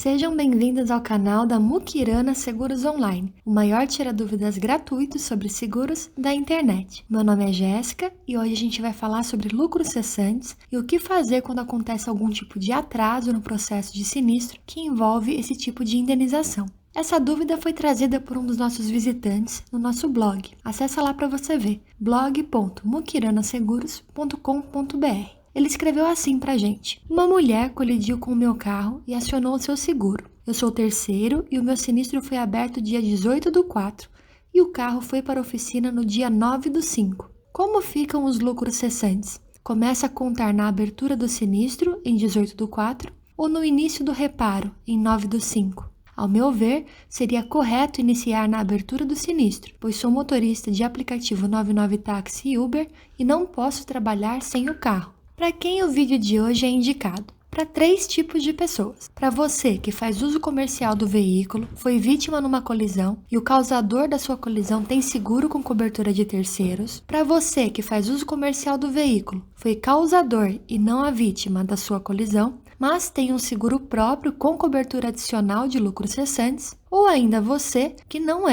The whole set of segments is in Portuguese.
Sejam bem-vindos ao canal da Mukirana Seguros Online, o maior tira-dúvidas gratuito sobre seguros da internet. Meu nome é Jéssica e hoje a gente vai falar sobre lucros cessantes e o que fazer quando acontece algum tipo de atraso no processo de sinistro que envolve esse tipo de indenização. Essa dúvida foi trazida por um dos nossos visitantes no nosso blog. Acesse lá para você ver, blog.mukiranaseguros.com.br. Ele escreveu assim pra gente: uma mulher colidiu com o meu carro e acionou o seu seguro. Eu sou terceiro e o meu sinistro foi aberto dia 18/4 e o carro foi para a oficina no dia 9/5. Como ficam os lucros cessantes? Começa a contar na abertura do sinistro, em 18/4, ou no início do reparo, em 9/5? Ao meu ver, seria correto iniciar na abertura do sinistro, pois sou motorista de aplicativo 99 Táxi e Uber e não posso trabalhar sem o carro. Para quem o vídeo de hoje é indicado? Para 3 tipos de pessoas. Para você que faz uso comercial do veículo, foi vítima numa colisão e o causador da sua colisão tem seguro com cobertura de terceiros. Para você que faz uso comercial do veículo, foi causador e não a vítima da sua colisão, mas tem um seguro próprio com cobertura adicional de lucros cessantes. Ou ainda você que não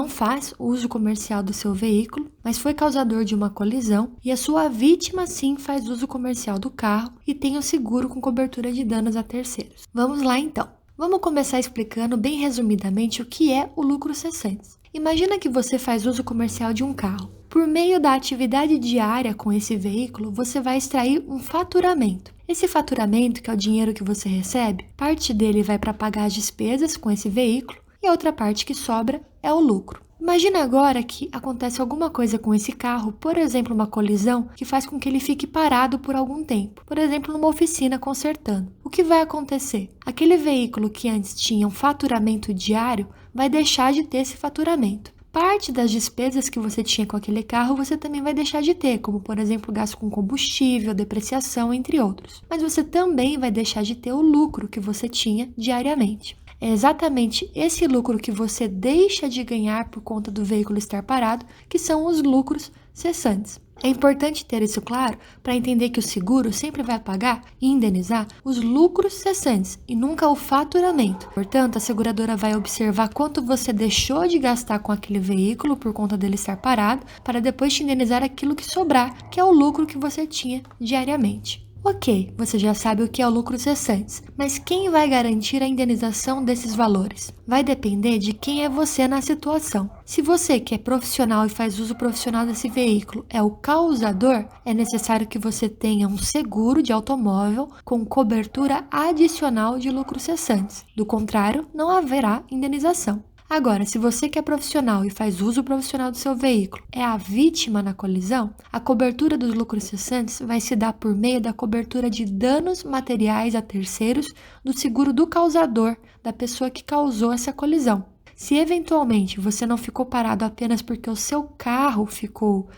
faz uso comercial do seu veículo, mas foi causador de uma colisão e a sua vítima sim faz uso comercial do carro e tem o seguro com cobertura de danos a terceiros. Vamos lá então. Vamos começar explicando bem resumidamente o que é o lucro cessantes. Imagina que você faz uso comercial de um carro. Por meio da atividade diária com esse veículo, você vai extrair um faturamento. Esse faturamento, que é o dinheiro que você recebe, parte dele vai para pagar as despesas com esse veículo e a outra parte que sobra é o lucro. Imagina agora que acontece alguma coisa com esse carro, por exemplo, uma colisão que faz com que ele fique parado por algum tempo, por exemplo, numa oficina consertando. O que vai acontecer? Aquele veículo que antes tinha um faturamento diário vai deixar de ter esse faturamento. Parte das despesas que você tinha com aquele carro você também vai deixar de ter, como por exemplo gasto com combustível, depreciação, entre outros. Mas você também vai deixar de ter o lucro que você tinha diariamente. É exatamente esse lucro que você deixa de ganhar por conta do veículo estar parado que são os lucros cessantes. É importante ter isso claro para entender que o seguro sempre vai pagar e indenizar os lucros cessantes e nunca o faturamento. Portanto, a seguradora vai observar quanto você deixou de gastar com aquele veículo por conta dele estar parado para depois te indenizar aquilo que sobrar, que é o lucro que você tinha diariamente. Ok, você já sabe o que é o lucro cessantes, mas quem vai garantir a indenização desses valores? Vai depender de quem é você na situação. Se você que é profissional e faz uso profissional desse veículo é o causador, é necessário que você tenha um seguro de automóvel com cobertura adicional de lucros cessantes. Do contrário, não haverá indenização. Agora, se você que é profissional e faz uso profissional do seu veículo é a vítima na colisão, a cobertura dos lucros cessantes vai se dar por meio da cobertura de danos materiais a terceiros do seguro do causador, da pessoa que causou essa colisão. Se eventualmente você não ficou parado apenas porque o seu carro ficou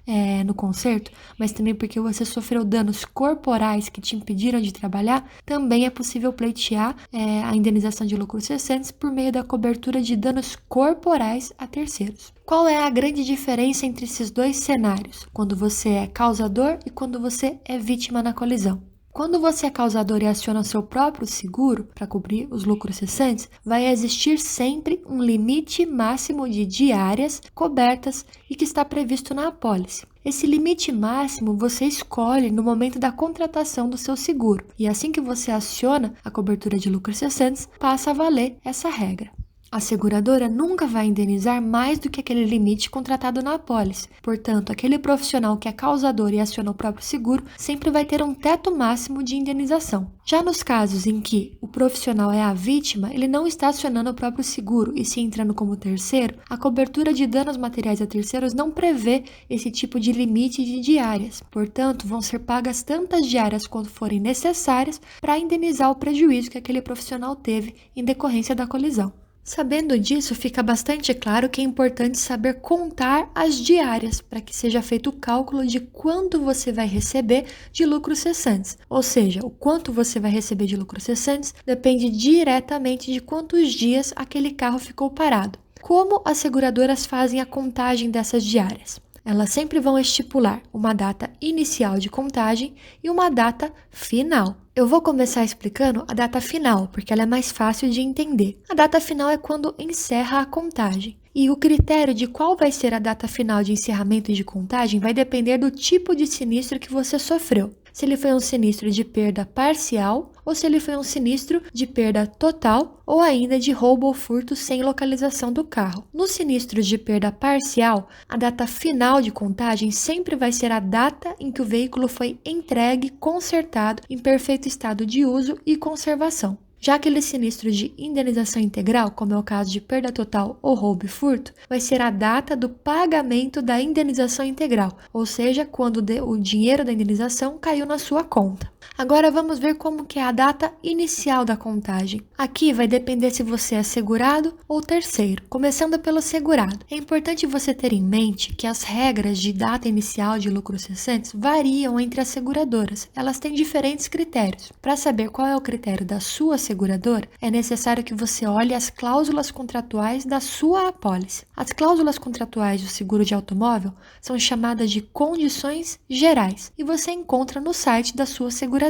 no conserto, mas também porque você sofreu danos corporais que te impediram de trabalhar, também é possível pleitear a indenização de lucros cessantes por meio da cobertura de danos corporais a terceiros. Qual é a grande diferença entre esses dois cenários, quando você é causador e quando você é vítima na colisão? Quando você é causador e aciona o seu próprio seguro para cobrir os lucros cessantes, vai existir sempre um limite máximo de diárias cobertas e que está previsto na apólice. Esse limite máximo você escolhe no momento da contratação do seu seguro e assim que você aciona a cobertura de lucros cessantes, passa a valer essa regra. A seguradora nunca vai indenizar mais do que aquele limite contratado na apólice. Portanto, aquele profissional que é causador e aciona o próprio seguro sempre vai ter um teto máximo de indenização. Já nos casos em que o profissional é a vítima, ele não está acionando o próprio seguro e se entrando como terceiro, a cobertura de danos materiais a terceiros não prevê esse tipo de limite de diárias. Portanto, vão ser pagas tantas diárias quanto forem necessárias para indenizar o prejuízo que aquele profissional teve em decorrência da colisão. Sabendo disso, fica bastante claro que é importante saber contar as diárias para que seja feito o cálculo de quanto você vai receber de lucros cessantes. Ou seja, o quanto você vai receber de lucros cessantes depende diretamente de quantos dias aquele carro ficou parado. Como as seguradoras fazem a contagem dessas diárias? elas sempre vão estipular uma data inicial de contagem e uma data final. Eu vou começar explicando a data final, porque ela é mais fácil de entender. A data final é quando encerra a contagem. E o critério de qual vai ser a data final de encerramento de contagem vai depender do tipo de sinistro que você sofreu. Se ele foi um sinistro de perda parcial ou se ele foi um sinistro de perda total ou ainda de roubo ou furto sem localização do carro. No sinistro de perda parcial, a data final de contagem sempre vai ser a data em que o veículo foi entregue, consertado, em perfeito estado de uso e conservação. Já aquele sinistro de indenização integral, como é o caso de perda total ou roubo e furto, vai ser a data do pagamento da indenização integral, ou seja, quando o dinheiro da indenização caiu na sua conta. Agora vamos ver como que é a data inicial da contagem. Aqui vai depender se você é segurado ou terceiro. Começando pelo segurado. É importante você ter em mente que as regras de data inicial de lucros cessantes variam entre as seguradoras. Elas têm diferentes critérios. Para saber qual é o critério da sua seguradora, é necessário que você olhe as cláusulas contratuais da sua apólice. As cláusulas contratuais do seguro de automóvel são chamadas de condições gerais e você encontra no site da sua seguradora.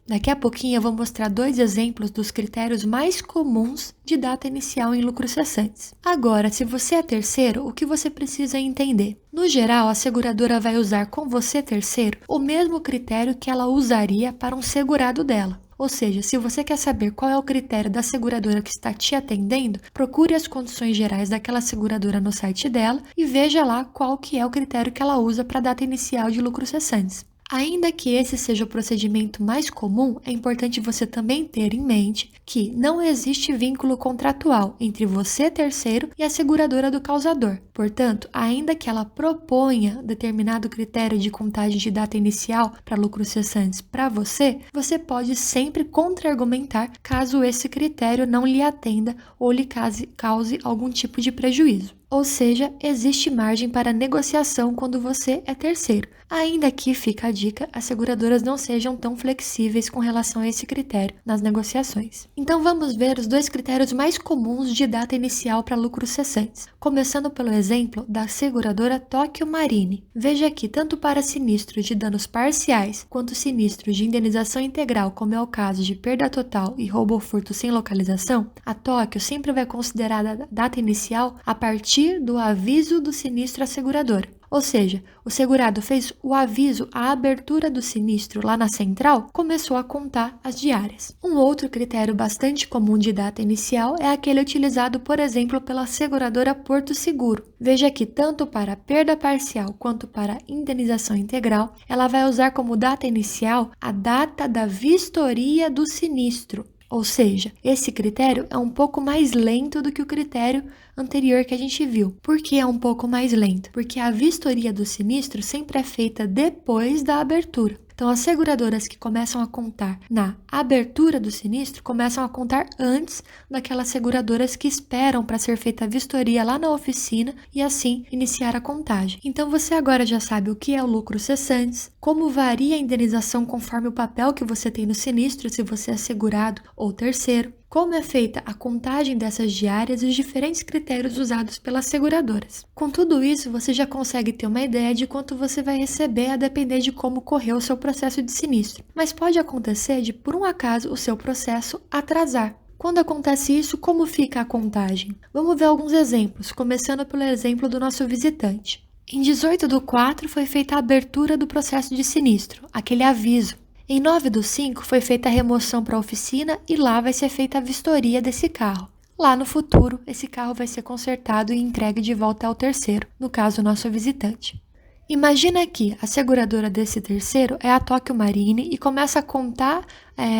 Daqui a pouquinho eu vou mostrar 2 exemplos dos critérios mais comuns de data inicial em lucros cessantes. Agora, se você é terceiro, o que você precisa entender? No geral, a seguradora vai usar com você terceiro o mesmo critério que ela usaria para um segurado dela. Ou seja, se você quer saber qual é o critério da seguradora que está te atendendo, procure as condições gerais daquela seguradora no site dela e veja lá qual que é o critério que ela usa para a data inicial de lucros cessantes. Ainda que esse seja o procedimento mais comum, é importante você também ter em mente que não existe vínculo contratual entre você, terceiro, e a seguradora do causador. Portanto, ainda que ela proponha determinado critério de contagem de data inicial para lucros cessantes para você, você pode sempre contra-argumentar caso esse critério não lhe atenda ou lhe cause algum tipo de prejuízo. Ou seja, existe margem para negociação quando você é terceiro. Ainda que fica a dica, as seguradoras não sejam tão flexíveis com relação a esse critério nas negociações. Então vamos ver os 2 critérios mais comuns de data inicial para lucros cessantes, começando pelo exemplo da seguradora Tokio Marine. Veja que tanto para sinistros de danos parciais quanto sinistros de indenização integral, como é o caso de perda total e roubo ou furto sem localização, a Tokio sempre vai considerar a data inicial a partir do aviso do sinistro à seguradora. Ou seja, o segurado fez o aviso, a abertura do sinistro lá na central, começou a contar as diárias. Um outro critério bastante comum de data inicial é aquele utilizado, por exemplo, pela seguradora Porto Seguro. Veja que tanto para perda parcial quanto para indenização integral, ela vai usar como data inicial a data da vistoria do sinistro. Ou seja, esse critério é um pouco mais lento do que o critério anterior que a gente viu. Por que é um pouco mais lento? Porque a vistoria do sinistro sempre é feita depois da abertura. Então, as seguradoras que começam a contar na abertura do sinistro começam a contar antes daquelas seguradoras que esperam para ser feita a vistoria lá na oficina e assim iniciar a contagem. Então, você agora já sabe o que é o lucro cessantes, como varia a indenização conforme o papel que você tem no sinistro, se você é segurado ou terceiro, como é feita a contagem dessas diárias e os diferentes critérios usados pelas seguradoras. Com tudo isso, você já consegue ter uma ideia de quanto você vai receber a depender de como correu o seu processo de sinistro. Mas pode acontecer de, por um acaso, o seu processo atrasar. Quando acontece isso, como fica a contagem? Vamos ver alguns exemplos, começando pelo exemplo do nosso visitante. Em 18/4 foi feita a abertura do processo de sinistro, aquele aviso. Em 9/5 foi feita a remoção para a oficina e lá vai ser feita a vistoria desse carro. Lá no futuro, esse carro vai ser consertado e entregue de volta ao terceiro, no caso, o nosso visitante. Imagina que a seguradora desse terceiro é a Tokio Marine e começa a contar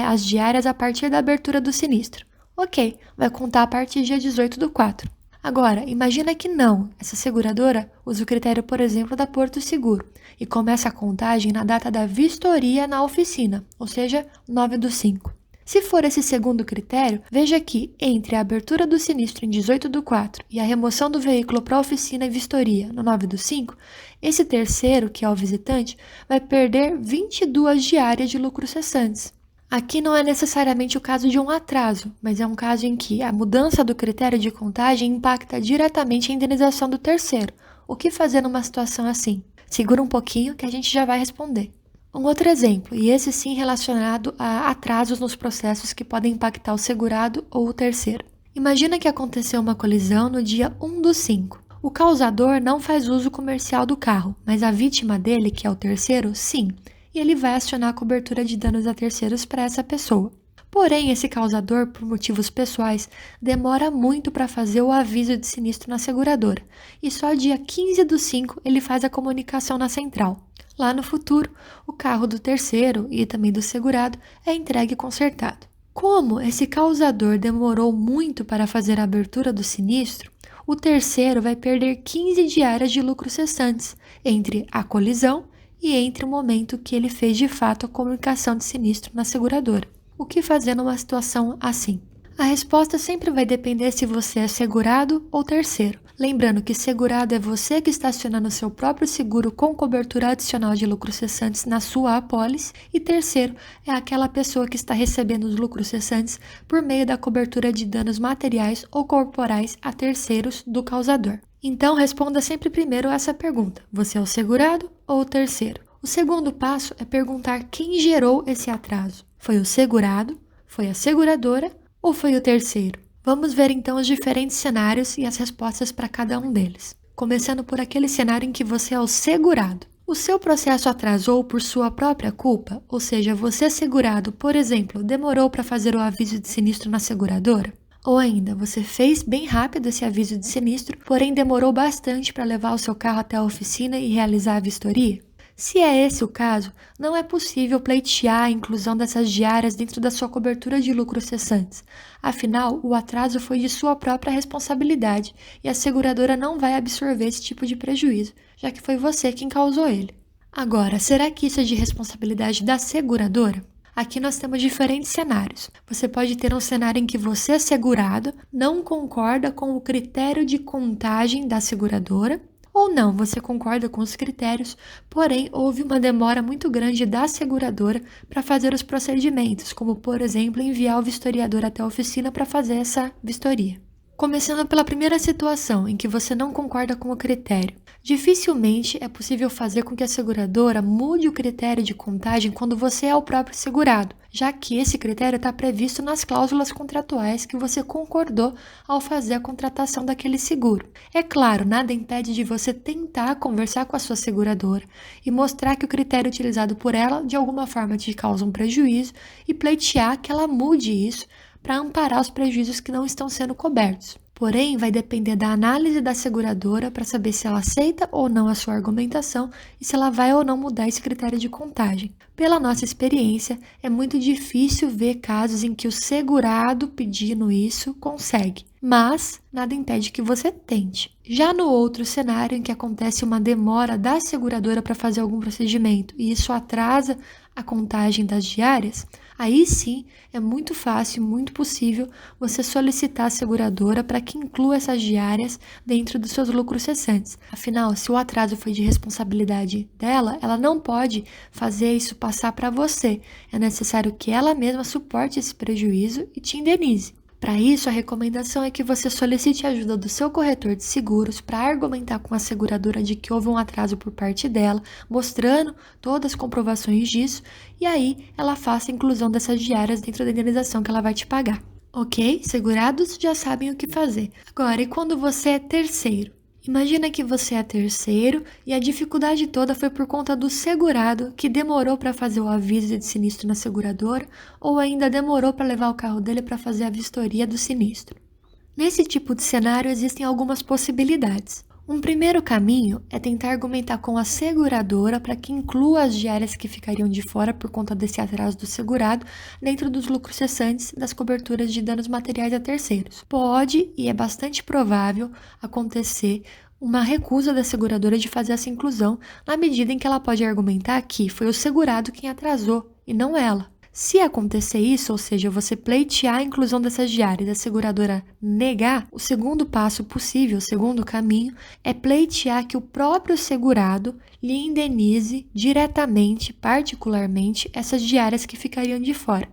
as diárias a partir da abertura do sinistro. Ok, vai contar a partir do dia 18/4. Agora, imagina que não, essa seguradora usa o critério, por exemplo, da Porto Seguro e começa a contagem na data da vistoria na oficina, ou seja, 9/5. Se for esse segundo critério, veja que entre a abertura do sinistro em 18/4 e a remoção do veículo para a oficina e vistoria no 9/5, esse terceiro, que é o visitante, vai perder 22 diárias de lucros cessantes. Aqui não é necessariamente o caso de um atraso, mas é um caso em que a mudança do critério de contagem impacta diretamente a indenização do terceiro, O que fazer numa situação assim? Segura um pouquinho que a gente já vai responder. Um outro exemplo, e esse sim relacionado a atrasos nos processos que podem impactar o segurado ou o terceiro. Imagina que aconteceu uma colisão no dia 1/5. O causador não faz uso comercial do carro, mas a vítima dele, que é o terceiro, sim, e ele vai acionar a cobertura de danos a terceiros para essa pessoa. Porém, esse causador, por motivos pessoais, demora muito para fazer o aviso de sinistro na seguradora, e só dia 15/5 ele faz a comunicação na central. Lá no futuro, o carro do terceiro e também do segurado é entregue e consertado. Como esse causador demorou muito para fazer a abertura do sinistro, o terceiro vai perder 15 diárias de lucros cessantes entre a colisão e entre o momento que ele fez de fato a comunicação de sinistro na seguradora. O que fazer numa situação assim? A resposta sempre vai depender se você é segurado ou terceiro. Lembrando que segurado é você que está acionando o seu próprio seguro com cobertura adicional de lucros cessantes na sua apólice, e terceiro é aquela pessoa que está recebendo os lucros cessantes por meio da cobertura de danos materiais ou corporais a terceiros do causador. Então, responda sempre primeiro essa pergunta: você é o segurado ou o terceiro? O segundo passo é perguntar quem gerou esse atraso. Foi o segurado? Foi a seguradora? Ou foi o terceiro? Vamos ver então os diferentes cenários e as respostas para cada um deles. Começando por aquele cenário em que você é o segurado. O seu processo atrasou por sua própria culpa? Ou seja, você segurado, por exemplo, demorou para fazer o aviso de sinistro na seguradora? Ou ainda, você fez bem rápido esse aviso de sinistro, porém demorou bastante para levar o seu carro até a oficina e realizar a vistoria? Se é esse o caso, não é possível pleitear a inclusão dessas diárias dentro da sua cobertura de lucros cessantes. Afinal, o atraso foi de sua própria responsabilidade e a seguradora não vai absorver esse tipo de prejuízo, já que foi você quem causou ele. Agora, será que isso é de responsabilidade da seguradora? Aqui nós temos diferentes cenários. Você pode ter um cenário em que você, segurado, não concorda com o critério de contagem da seguradora, ou não, você concorda com os critérios, porém houve uma demora muito grande da seguradora para fazer os procedimentos, como por exemplo enviar o vistoriador até a oficina para fazer essa vistoria. Começando pela primeira situação, em que você não concorda com o critério. Dificilmente é possível fazer com que a seguradora mude o critério de contagem quando você é o próprio segurado, já que esse critério está previsto nas cláusulas contratuais que você concordou ao fazer a contratação daquele seguro. É claro, nada impede de você tentar conversar com a sua seguradora e mostrar que o critério utilizado por ela de alguma forma te causa um prejuízo e pleitear que ela mude isso para amparar os prejuízos que não estão sendo cobertos. Porém, vai depender da análise da seguradora para saber se ela aceita ou não a sua argumentação e se ela vai ou não mudar esse critério de contagem. Pela nossa experiência, é muito difícil ver casos em que o segurado pedindo isso consegue, mas nada impede que você tente. Já no outro cenário em que acontece uma demora da seguradora para fazer algum procedimento e isso atrasa a contagem das diárias, aí sim é muito fácil, muito possível você solicitar a seguradora para que inclua essas diárias dentro dos seus lucros cessantes. Afinal, se o atraso foi de responsabilidade dela, ela não pode fazer isso passar para você. É necessário que ela mesma suporte esse prejuízo e te indenize. Para isso, a recomendação é que você solicite a ajuda do seu corretor de seguros para argumentar com a seguradora de que houve um atraso por parte dela, mostrando todas as comprovações disso, e aí ela faça a inclusão dessas diárias dentro da indenização que ela vai te pagar. Ok? Segurados já sabem o que fazer. Agora, e quando você é terceiro? Imagina que você é terceiro e a dificuldade toda foi por conta do segurado que demorou para fazer o aviso de sinistro na seguradora ou ainda demorou para levar o carro dele para fazer a vistoria do sinistro. Nesse tipo de cenário existem algumas possibilidades. Um primeiro caminho é tentar argumentar com a seguradora para que inclua as diárias que ficariam de fora por conta desse atraso do segurado dentro dos lucros cessantes das coberturas de danos materiais a terceiros. Pode, e é bastante provável, acontecer uma recusa da seguradora de fazer essa inclusão, na medida em que ela pode argumentar que foi o segurado quem atrasou e não ela. Se acontecer isso, ou seja, você pleitear a inclusão dessas diárias e a seguradora negar, o segundo passo possível, o segundo caminho, é pleitear que o próprio segurado lhe indenize diretamente, particularmente, essas diárias que ficariam de fora.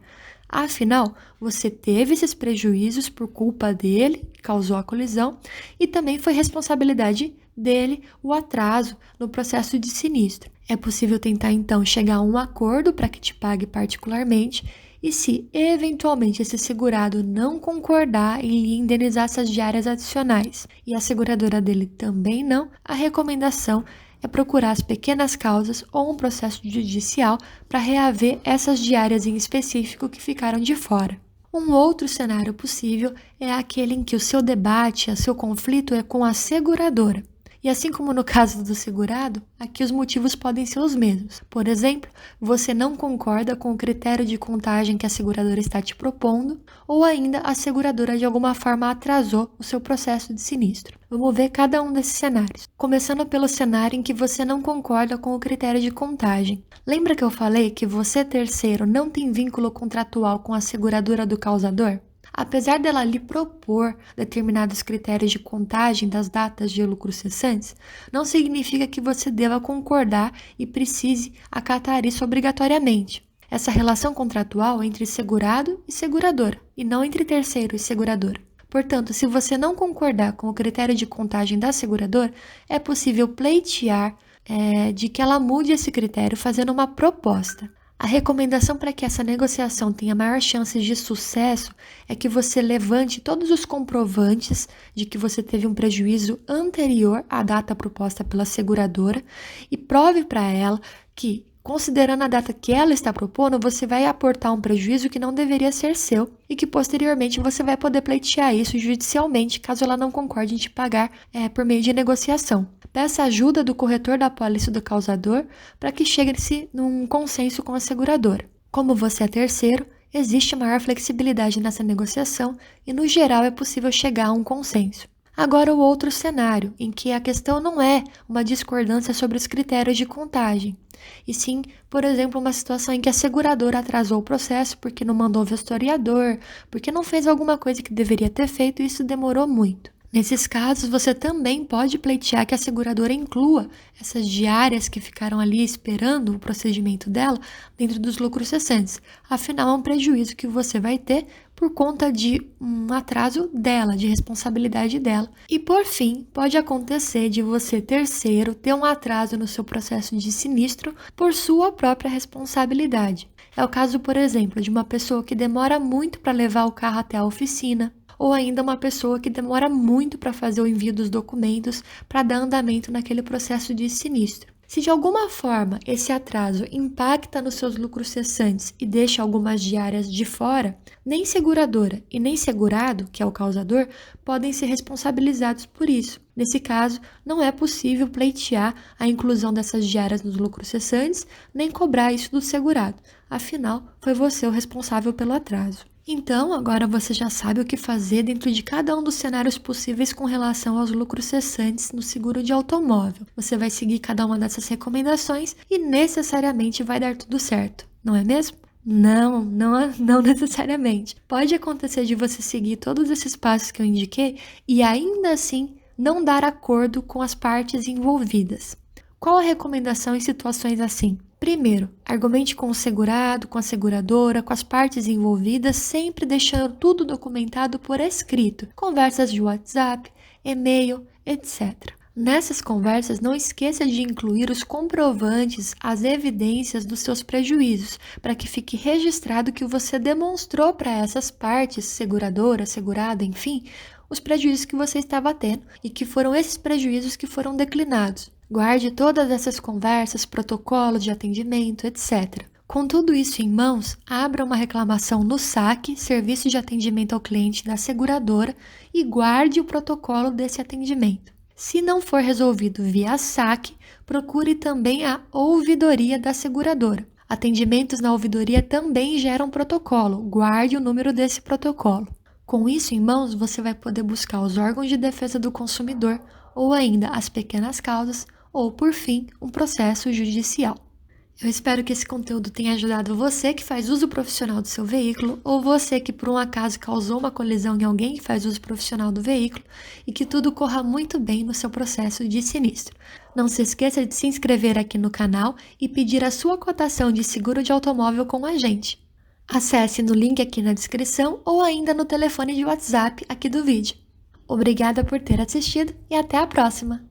Afinal, você teve esses prejuízos por culpa dele, que causou a colisão, e também foi responsabilidade dele o atraso no processo de sinistro. É possível tentar então chegar a um acordo para que te pague particularmente e se eventualmente esse segurado não concordar em lhe indenizar essas diárias adicionais e a seguradora dele também não, a recomendação é procurar as pequenas causas ou um processo judicial para reaver essas diárias em específico que ficaram de fora. Um outro cenário possível é aquele em que o seu debate, o seu conflito é com a seguradora. E assim como no caso do segurado, aqui os motivos podem ser os mesmos. Por exemplo, você não concorda com o critério de contagem que a seguradora está te propondo, ou ainda a seguradora de alguma forma atrasou o seu processo de sinistro. Vamos ver cada um desses cenários. Começando pelo cenário em que você não concorda com o critério de contagem. Lembra que eu falei que você, terceiro, não tem vínculo contratual com a seguradora do causador? Apesar dela lhe propor determinados critérios de contagem das datas de lucros cessantes, não significa que você deva concordar e precise acatar isso obrigatoriamente. Essa relação contratual é entre segurado e seguradora, e não entre terceiro e seguradora. Portanto, se você não concordar com o critério de contagem da seguradora, é possível pleitear de que ela mude esse critério fazendo uma proposta. A recomendação para que essa negociação tenha maior chances de sucesso é que você levante todos os comprovantes de que você teve um prejuízo anterior à data proposta pela seguradora e prove para ela que, considerando a data que ela está propondo, você vai aportar um prejuízo que não deveria ser seu e que posteriormente você vai poder pleitear isso judicialmente caso ela não concorde em te pagar por meio de negociação. Peça ajuda do corretor da apólice do causador para que chegue-se num consenso com a seguradora. Como você é terceiro, existe maior flexibilidade nessa negociação e, no geral, é possível chegar a um consenso. Agora, o outro cenário, em que a questão não é uma discordância sobre os critérios de contagem, e sim, por exemplo, uma situação em que a seguradora atrasou o processo porque não mandou o vistoriador, porque não fez alguma coisa que deveria ter feito e isso demorou muito. Nesses casos, você também pode pleitear que a seguradora inclua essas diárias que ficaram ali esperando o procedimento dela dentro dos lucros cessantes. Afinal, é um prejuízo que você vai ter por conta de um atraso dela, de responsabilidade dela. E, por fim, pode acontecer de você, terceiro, ter um atraso no seu processo de sinistro por sua própria responsabilidade. É o caso, por exemplo, de uma pessoa que demora muito para levar o carro até a oficina, ou ainda uma pessoa que demora muito para fazer o envio dos documentos para dar andamento naquele processo de sinistro. Se de alguma forma esse atraso impacta nos seus lucros cessantes e deixa algumas diárias de fora, nem seguradora e nem segurado, que é o causador, podem ser responsabilizados por isso. Nesse caso, não é possível pleitear a inclusão dessas diárias nos lucros cessantes, nem cobrar isso do segurado. Afinal, foi você o responsável pelo atraso. Então, agora você já sabe o que fazer dentro de cada um dos cenários possíveis com relação aos lucros cessantes no seguro de automóvel. Você vai seguir cada uma dessas recomendações e necessariamente vai dar tudo certo, não é mesmo? Não necessariamente. Pode acontecer de você seguir todos esses passos que eu indiquei e ainda assim não dar acordo com as partes envolvidas. Qual a recomendação em situações assim? Primeiro, argumente com o segurado, com a seguradora, com as partes envolvidas, sempre deixando tudo documentado por escrito, conversas de WhatsApp, e-mail, etc. Nessas conversas, não esqueça de incluir os comprovantes, as evidências dos seus prejuízos, para que fique registrado que você demonstrou para essas partes, seguradora, segurada, enfim, os prejuízos que você estava tendo e que foram esses prejuízos que foram declinados. Guarde todas essas conversas, protocolos de atendimento, etc. Com tudo isso em mãos, abra uma reclamação no SAC, Serviço de Atendimento ao Cliente da seguradora, e guarde o protocolo desse atendimento. Se não for resolvido via SAC, procure também a ouvidoria da seguradora. Atendimentos na ouvidoria também geram protocolo, guarde o número desse protocolo. Com isso em mãos, você vai poder buscar os órgãos de defesa do consumidor, ou ainda as pequenas causas, ou, por fim, um processo judicial. Eu espero que esse conteúdo tenha ajudado você que faz uso profissional do seu veículo, ou você que por um acaso causou uma colisão em alguém que faz uso profissional do veículo, e que tudo corra muito bem no seu processo de sinistro. Não se esqueça de se inscrever aqui no canal e pedir a sua cotação de seguro de automóvel com a gente. Acesse no link aqui na descrição ou ainda no telefone de WhatsApp aqui do vídeo. Obrigada por ter assistido e até a próxima!